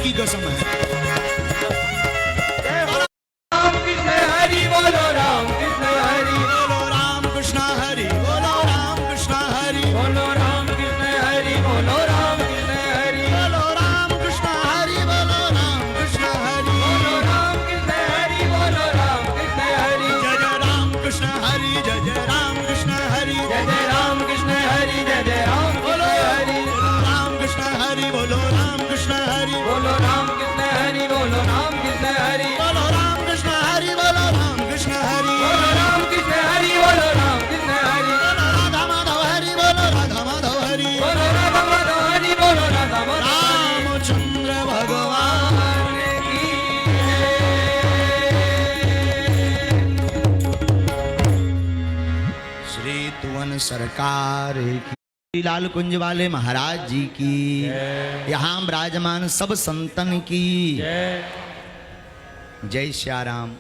की कसम है। राम कृष्ण हरि बोलो, राम कृष्ण हरि बोलो राम कृष्ण हरि, बोलो राम कृष्ण हरि, बोलो, राम कृष्ण हरि बोलो, राम कृष्ण हरि बोलो राम कृष्ण हरि, बोलो राम कृष्ण हरि, बोलो, राम कृष्ण हरि बोलो, राम कृष्ण हरि जय जय राम कृष्ण हरि, जय जय राम कृष्ण हरि, जय जय राम कृष्ण हरि, जय जय राम बोलो कृष्ण हरि बोलो राम कृष्ण हरि, बोलो राम कृष्ण हरि, बोलो, राम कृष्ण हरि बोलो, राम कृष्ण हरि बोलो राम कृष्ण हरि, बोलो राम कृष्ण हरि, बोलो, राम कृष्ण हरि बोलो, राम कृष्ण हरि बोलो राधा माधव हरि, बोलो राधा माधव हरि, बोलो, राधा माधव हरि बोलो, राधा माधव हरि रामचंद्र भगवान की श्री तुवन सरकार की, लाल कुंज वाले महाराज जी की, यहाँ विराजमान सब संतन की जय। जय श्या राम।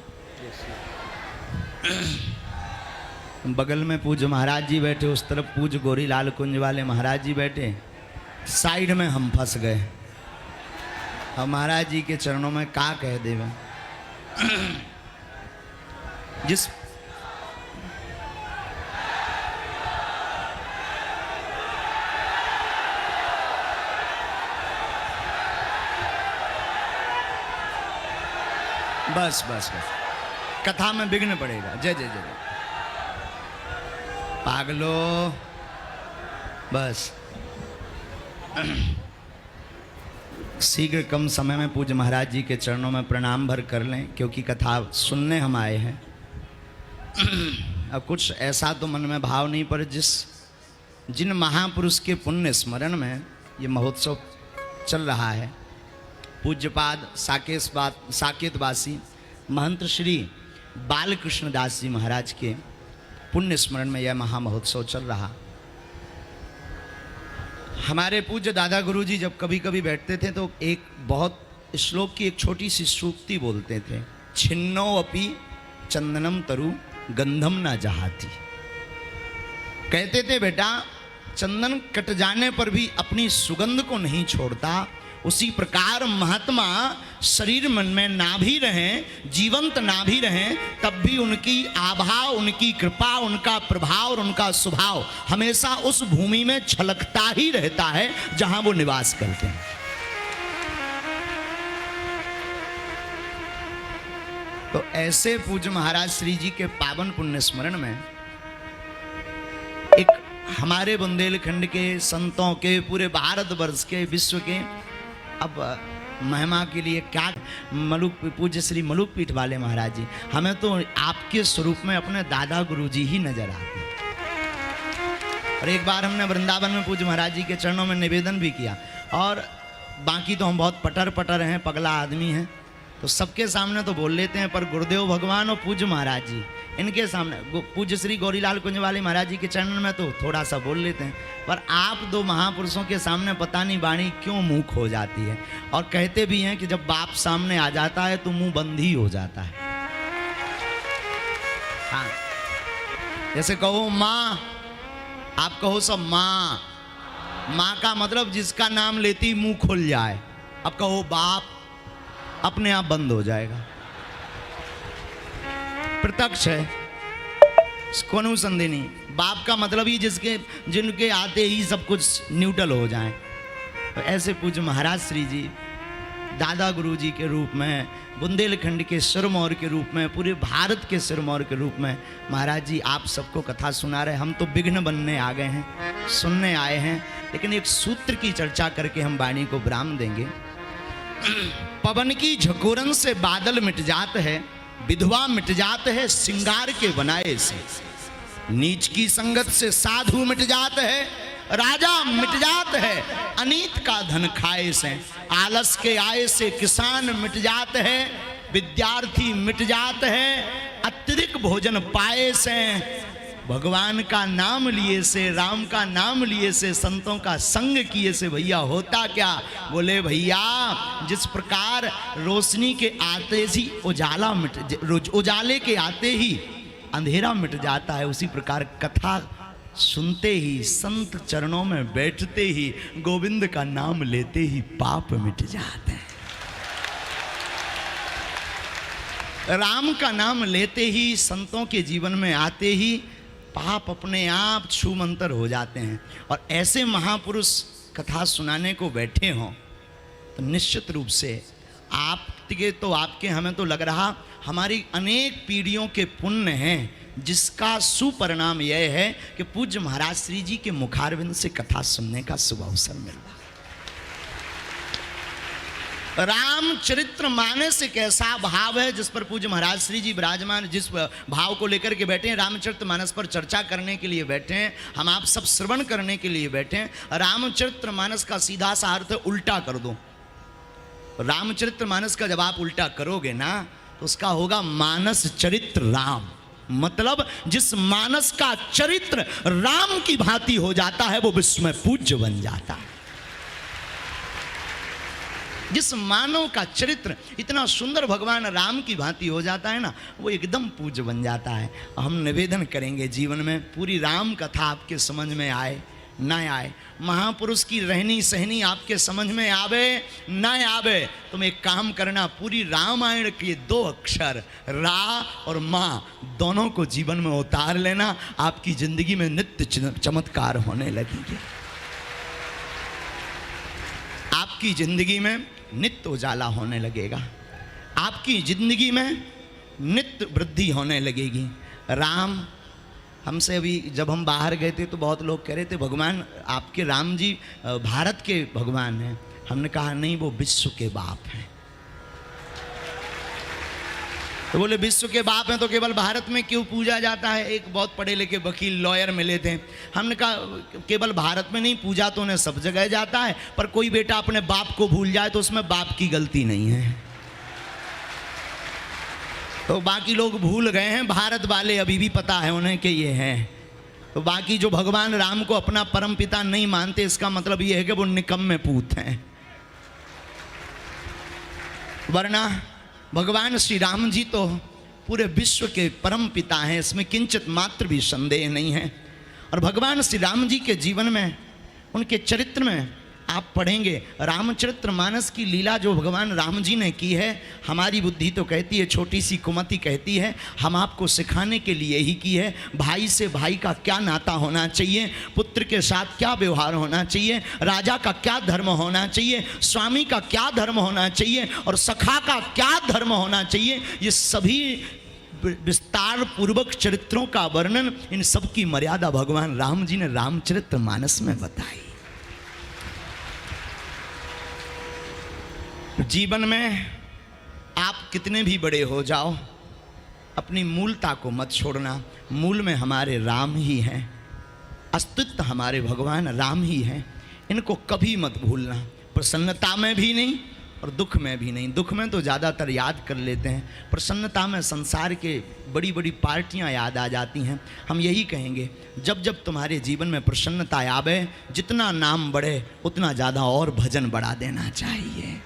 बगल में पूज्य महाराज जी बैठे, उस तरफ पूज्य गोरी लाल कुंज वाले महाराज जी बैठे, साइड में हम फंस गए। अब महाराज जी के चरणों में का कह देवे। जिस बस बस बस कथा में विघ्न पड़ेगा। जय जय जय पागलो बस शीघ्र कम समय में पूज्य महाराज जी के चरणों में प्रणाम भर कर लें, क्योंकि कथा सुनने हम आए हैं। अब कुछ ऐसा तो मन में भाव नहीं, पर जिन महापुरुष के पुण्य स्मरण में ये महोत्सव चल रहा है, पूज्यपाद साकेतवासी महंत श्री बालकृष्ण दास जी महाराज के पुण्य स्मरण में यह महामहोत्सव चल रहा। हमारे पूज्य दादा गुरु जी जब कभी कभी बैठते थे तो एक बहुत श्लोक की एक छोटी सी सूक्ति बोलते थे, छिन्नो अपि चंदनम तरु गंधम ना जहाती। कहते थे बेटा चंदन कट जाने पर भी अपनी सुगंध को नहीं छोड़ता, उसी प्रकार महात्मा शरीर मन में ना भी रहें, जीवंत ना भी रहें, तब भी उनकी आभा, उनकी कृपा, उनका प्रभाव और उनका स्वभाव हमेशा उस भूमि में छलकता ही रहता है जहां वो निवास करते हैं। तो ऐसे पूज्य महाराज श्री जी के पावन पुण्य स्मरण में एक हमारे बुंदेलखंड के संतों के, पूरे भारतवर्ष के, विश्व के, अब महिमा के लिए क्या मलुक पूज्य श्री मलुक पीठ वाले महाराज जी, हमें तो आपके स्वरूप में अपने दादा गुरु जी ही नजर आते हैं। और एक बार हमने वृंदावन में पूज्य महाराज जी के चरणों में निवेदन भी किया, और बाकी तो हम बहुत पटर पटर हैं, पगला आदमी हैं, तो सबके सामने तो बोल लेते हैं, पर गुरुदेव भगवान और पूज्य महाराज जी इनके सामने, पूज्य श्री गौरीलाल कुंज वाले महाराज जी के चरण में तो थोड़ा सा बोल लेते हैं, पर आप दो महापुरुषों के सामने पता नहीं वाणी क्यों मुंह खो जाती है। और कहते भी हैं कि जब बाप सामने आ जाता है तो मुंह बंद ही हो जाता है। हाँ, जैसे कहो माँ, आप कहो सब माँ, माँ का मतलब जिसका नाम लेती मुंह खुल जाए। अब कहो बाप, अपने आप बंद हो जाएगा। प्रत्यक्ष है, कोनो संदेह नहीं। बाप का मतलब ही जिनके आते ही सब कुछ न्यूट्रल हो जाए। तो ऐसे पूज्य महाराज श्री जी दादा गुरु जी के रूप में, बुंदेलखंड के सिरमौर के रूप में, पूरे भारत के सिरमौर के रूप में महाराज जी आप सबको कथा सुना रहे। हम तो विघ्न बनने आ गए हैं, सुनने आए हैं, लेकिन एक सूत्र की चर्चा करके हम वाणी को विराम देंगे। पवन की झकोरन से बादल मिट जात है, विधवा मिट जात है सिंगार के बनाए से, नीच की संगत से साधु मिट जात है, राजा मिट जात है अनीत का धन खाए से, आलस के आए से किसान मिट जात है, विद्यार्थी मिट जात है अत्यधिक भोजन पाए से, भगवान का नाम लिए से, राम का नाम लिए से, संतों का संग किए से भैया होता क्या? बोले भैया जिस प्रकार रोशनी के आते ही उजाला उजाले के आते ही अंधेरा मिट जाता है, उसी प्रकार कथा सुनते ही, संत चरणों में बैठते ही, गोविंद का नाम लेते ही पाप मिट जाते हैं। राम का नाम लेते ही, संतों के जीवन में आते ही पाप अपने आप छूमंतर हो जाते हैं। और ऐसे महापुरुष कथा सुनाने को बैठे हों तो निश्चित रूप से आपके हमें तो लग रहा हमारी अनेक पीढ़ियों के पुण्य हैं, जिसका सुपरिणाम यह है कि पूज्य महाराज श्री जी के मुखारविंद से कथा सुनने का शुभ अवसर मिल रहा। रामचरित्र मानस एक ऐसा भाव है जिस पर पूज्य महाराज श्री जी विराजमान, जिस भाव को लेकर के बैठे हैं, रामचरित्र मानस पर चर्चा करने के लिए बैठे हैं, हम आप सब श्रवण करने के लिए बैठे हैं। रामचरित्र मानस का सीधा सा अर्थ उल्टा कर दो। रामचरित्र मानस का जब आप उल्टा करोगे ना तो उसका होगा मानस चरित्र राम। मतलब जिस मानस का चरित्र राम की भांति हो जाता है वो विश्व में पूज्य बन जाता है। जिस मानव का चरित्र इतना सुंदर भगवान राम की भांति हो जाता है ना, वो एकदम पूज्य बन जाता है। हम निवेदन करेंगे जीवन में पूरी राम कथा आपके समझ में आए न आए, महापुरुष की रहनी सहनी आपके समझ में आवे न आवे, तुम एक काम करना, पूरी रामायण के 2 अक्षर रा और माँ दोनों को जीवन में उतार लेना, आपकी जिंदगी में नित्य चमत्कार होने लगेंगे। आपकी जिंदगी में नित्य उजाला होने लगेगा, आपकी जिंदगी में नित्य वृद्धि होने लगेगी। राम हमसे अभी जब हम बाहर गए थे तो बहुत लोग कह रहे थे भगवान आपके राम जी भारत के भगवान हैं। हमने कहा नहीं, वो विश्व के बाप हैं। तो बोले विश्व के बाप हैं तो केवल भारत में क्यों पूजा जाता है? एक बहुत पढ़े लिखे वकील लॉयर मिले थे, हमने कहा केवल भारत में नहीं, पूजा तो उन्हें सब जगह जाता है, पर कोई बेटा अपने बाप को भूल जाए तो उसमें बाप की गलती नहीं है। तो बाकी लोग भूल गए हैं, भारत वाले अभी भी पता है उन्हें कि ये हैं। तो बाकी जो भगवान राम को अपना परम पिता नहीं मानते, इसका मतलब ये है कि वो निकम्मे पूत हैं। वरना भगवान श्री राम जी तो पूरे विश्व के परम पिता हैं, इसमें किंचित मात्र भी संदेह नहीं है। और भगवान श्री राम जी के जीवन में, उनके चरित्र में आप पढ़ेंगे, रामचरित्र मानस की लीला जो भगवान राम जी ने की है, हमारी बुद्धि तो कहती है, छोटी सी कुमति कहती है, हम आपको सिखाने के लिए ही की है। भाई से भाई का क्या नाता होना चाहिए, पुत्र के साथ क्या व्यवहार होना चाहिए, राजा का क्या धर्म होना चाहिए, स्वामी का क्या धर्म होना चाहिए और सखा का क्या धर्म होना चाहिए, ये सभी विस्तार पूर्वक चरित्रों का वर्णन, इन सब की मर्यादा भगवान राम जी ने रामचरित्र मानस में बताई। जीवन में आप कितने भी बड़े हो जाओ, अपनी मूलता को मत छोड़ना। मूल में हमारे राम ही हैं, अस्तित्व हमारे भगवान राम ही हैं, इनको कभी मत भूलना। प्रसन्नता में भी नहीं और दुख में भी नहीं। दुख में तो ज़्यादातर याद कर लेते हैं, प्रसन्नता में संसार के बड़ी बड़ी पार्टियां याद आ जाती हैं। हम यही कहेंगे, जब जब तुम्हारे जीवन में प्रसन्नता आवे, जितना नाम बढ़े उतना ज़्यादा और भजन बढ़ा देना चाहिए।